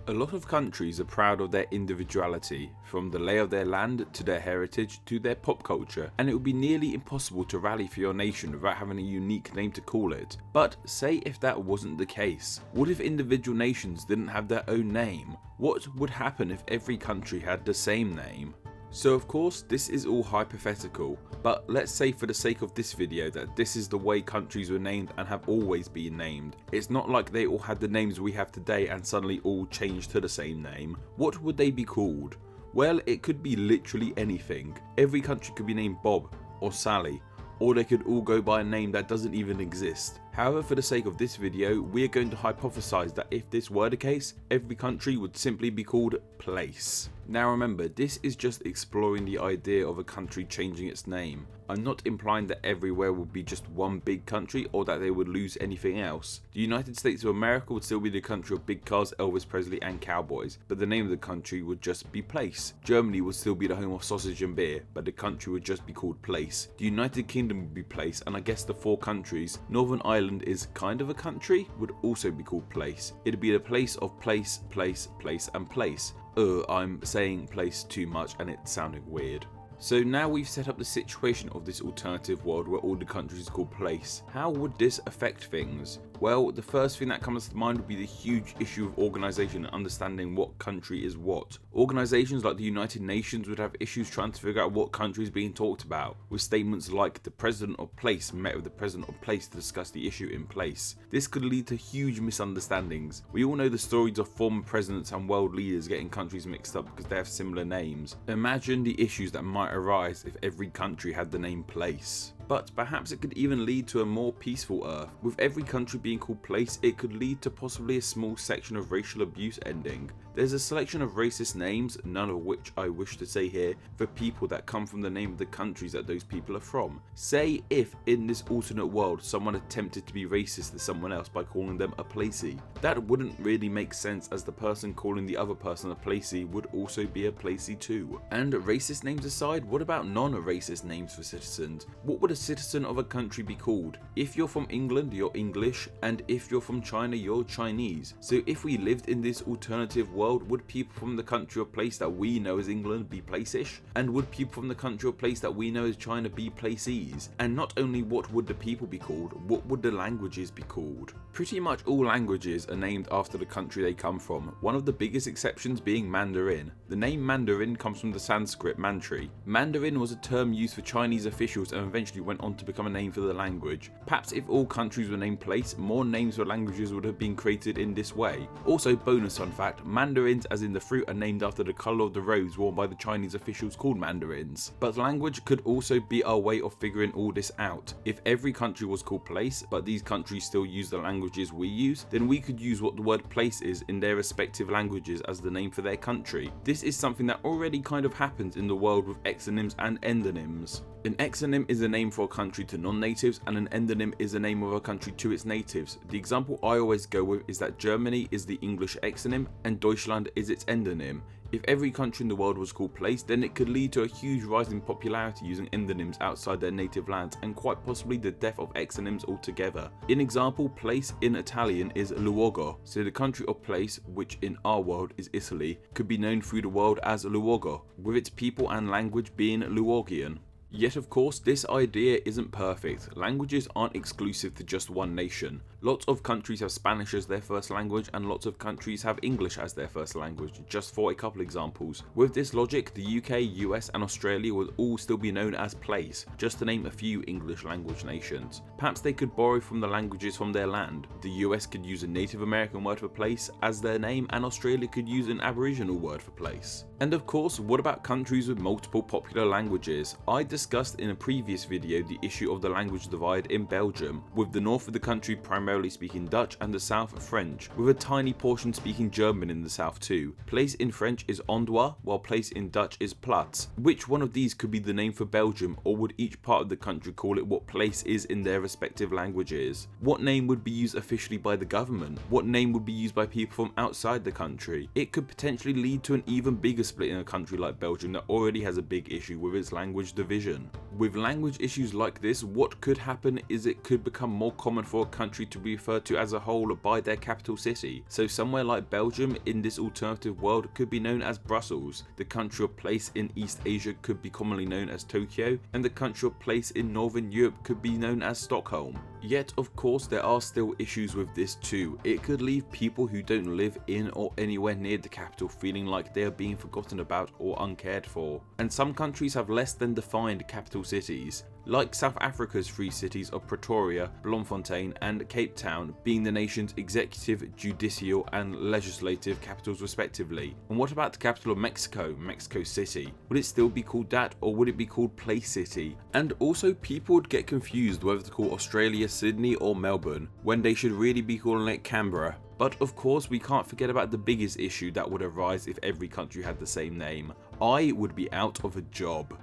A lot of countries are proud of their individuality, from the lay of their land to their heritage to their pop culture, and it would be nearly impossible to rally for your nation without having a unique name to call it. But say if that wasn't the case, what if individual nations didn't have their own name? What would happen if every country had the same name? So of course this is all hypothetical, but let's say for the sake of this video that this is the way countries were named and have always been named. It's not like they all had the names we have today and suddenly all changed to the same name. What would they be called? Well, it could be literally anything. Every country could be named Bob or Sally, or they could all go by a name that doesn't even exist. However, for the sake of this video, we are going to hypothesize that if this were the case, every country would simply be called Place. Now remember, this is just exploring the idea of a country changing its name. I'm not implying that everywhere would be just one big country or that they would lose anything else. The United States of America would still be the country of big cars, Elvis Presley and cowboys, but the name of the country would just be Place. Germany would still be the home of sausage and beer, but the country would just be called Place. The United Kingdom would be Place, and I guess the four countries, Northern Ireland is kind of a country, would also be called Place. It'd be the place of place, place, place and place. I'm saying place too much and it's sounding weird. So now we've set up the situation of this alternative world where all the countries are called Place. How would this affect things? Well, the first thing that comes to mind would be the huge issue of organisation and understanding what country is what. Organisations like the United Nations would have issues trying to figure out what country is being talked about, with statements like the President of Place met with the President of Place to discuss the issue in place. This could lead to huge misunderstandings. We all know the stories of former presidents and world leaders getting countries mixed up because they have similar names. Imagine the issues that might arise if every country had the name Place. But perhaps it could even lead to a more peaceful Earth. With every country being called Place, it could lead to possibly a small section of racial abuse ending. There's a selection of racist names, none of which I wish to say here, for people that come from the name of the countries that those people are from. Say if in this alternate world someone attempted to be racist to someone else by calling them a placey. That wouldn't really make sense, as the person calling the other person a placey would also be a placey too. And racist names aside, what about non-racist names for citizens? What would a citizen of a country be called? If you're from England, you're English, and if you're from China, you're Chinese. So if we lived in this alternative world, would people from the country or place that we know as England be Place-ish? And would people from the country or place that we know as China be Placeys? And not only what would the people be called, what would the languages be called? Pretty much all languages are named after the country they come from, one of the biggest exceptions being Mandarin. The name Mandarin comes from the Sanskrit mantri. Mandarin was a term used for Chinese officials and eventually went on to become a name for the language. Perhaps if all countries were named Place, more names for languages would have been created in this way. Also, bonus fun fact, mandarins as in the fruit are named after the colour of the robes worn by the Chinese officials called mandarins. But language could also be our way of figuring all this out. If every country was called Place, but these countries still use the languages we use, then we could use what the word place is in their respective languages as the name for their country. This is something that already kind of happens in the world with exonyms and endonyms. An exonym is a name for a country to non-natives, and an endonym is a name of a country to its natives. The example I always go with is that Germany is the English exonym and Deutschland is its endonym. If every country in the world was called Place, then it could lead to a huge rise in popularity using endonyms outside their native lands, and quite possibly the death of exonyms altogether. In example, Place in Italian is luogo, so the country of Place, which in our world is Italy, could be known through the world as luogo, with its people and language being Luogian. Yet of course, this idea isn't perfect. Languages aren't exclusive to just one nation. Lots of countries have Spanish as their first language, and lots of countries have English as their first language, just for a couple examples. With this logic, the UK, US and Australia would all still be known as Place, just to name a few English language nations. Perhaps they could borrow from the languages from their land. The US could use a Native American word for place as their name, and Australia could use an Aboriginal word for place. And of course, what about countries with multiple popular languages? I discussed in a previous video the issue of the language divide in Belgium, with the north of the country primarily speaking Dutch and the south French, with a tiny portion speaking German in the south too. Place in French is endroit, while place in Dutch is plaats. Which one of these could be the name for Belgium, or would each part of the country call it what place is in their respective languages? What name would be used officially by the government? What name would be used by people from outside the country? It could potentially lead to an even bigger split in a country like Belgium that already has a big issue with its language division. With language issues like this, what could happen is it could become more common for a country to be referred to as a whole by their capital city. So somewhere like Belgium in this alternative world could be known as Brussels, the country or place in East Asia could be commonly known as Tokyo, and the country or place in Northern Europe could be known as Stockholm. Yet of course there are still issues with this too. It could leave people who don't live in or anywhere near the capital feeling like they are being forgotten about or uncared for. And some countries have less than defined capital cities, like South Africa's three cities of Pretoria, Bloemfontein and Cape Town being the nation's executive, judicial and legislative capitals respectively. And what about the capital of Mexico, Mexico City? Would it still be called that, or would it be called Place City? And also people would get confused whether to call Australia Sydney or Melbourne, when they should really be calling it Canberra. But of course we can't forget about the biggest issue that would arise if every country had the same name. I would be out of a job.